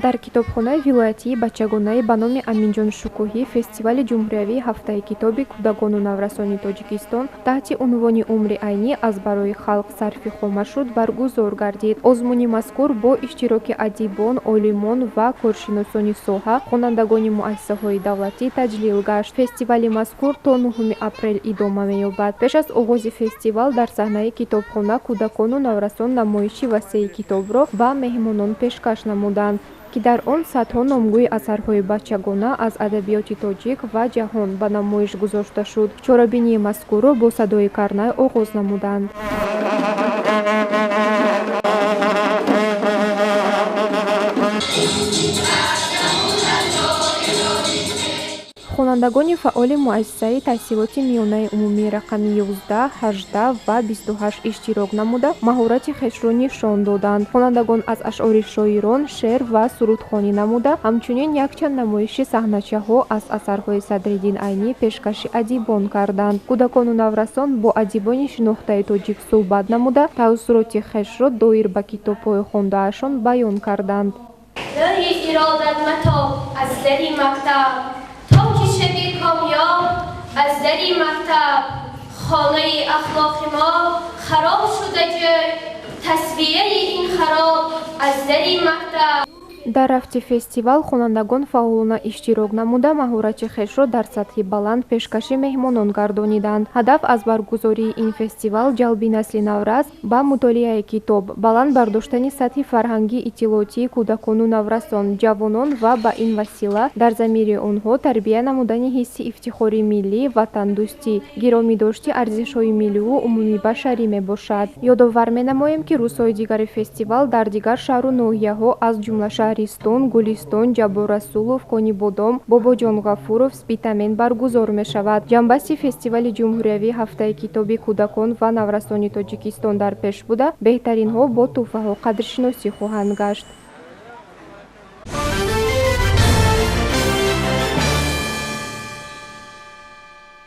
дар китобхонаи вилоятии бачагонаи ба номи Аминҷон Шукӯҳӣ фестивали ҷумҳуриявии ҳафтаи китоби кӯдакону наврасони Тоҷикистон таҳти унвони умри айнӣ аз барои халқ сарфи хома шуд баргузор гардид. Озмуни мазкур бо иштироки адибон, олимон ва коршиносони соҳа, хонандагони муассисаҳои давлатӣ таҷлил гашт. Фестивали мазкур то 9 апрел идома меёбад. Пеш аз оғози фестивал дар саҳнаи китобхона кӯдакону наврасон намоиши васеъи китобро ба меҳмонон пешкаш намуданд, ки дар он садҳо номгӯи асарҳои бачагона аз адабиёти тоҷик ва ҷаҳон ба намоиш гузошта шуд. Чорабинии мазкурро бо садои карнай оғоз намуданд. хонандагони фаъоли муассисаи таҳсилоти миёнаи умумии рақами 11, 18 ва 28 иштирок намуда маҳорати хешро нишон доданд. хонандагон аз ашъори шоирон, шеър ва сурудхонӣ намуда, ҳамчунин якчанд намоиши саҳначаҳо аз асарҳои Садриддин Айнӣ пешкаши адибон карданд. кӯдакону наврасон бо адибони шинохтаи тоҷик суҳбат намуда, таъссуроти хешро доир ба китобҳои хондаашон баён карданд. از دری مکتب خانه اخلاق ما خراب شده جای تصویه این خراب از دری مکتب. дар рафти фестивал хонандагон фаъолона иштирок намуда маҳорати хешро дар сатҳи баланд пешкаши меҳмонон гардониданд. ҳадаф аз баргузории ин фестивал ҷалби насли наврас ба мутолиаи китоб, баланд бардоштани сатҳи фарҳангӣ иттилоотии кӯдакону наврасон, ҷавонон ва ба ин васила дар замири онҳо тарбия намудани ҳисси ифтихори миллӣ, ватандӯстӣ, гиромидошти арзишҳои милливу умумибашарӣ мебошад. ёдовар менамоем, ки рӯзҳои дигари фестивал дар дигар шаҳру ноҳияҳо аз ҷумла Шаҳристон, Гулистон, Ҷаборрасулов, Конибодом, Бобоҷон Ғафуров, Спитамен баргузор мешавад. ҷанбасти фестивали ҷумҳуриявии ҳафтаи китоби кӯдакон ва наврасони Тоҷикистон дар пеш буда, беҳтаринҳо бо тӯҳфаҳо қадршиносӣ хоҳанд гашт.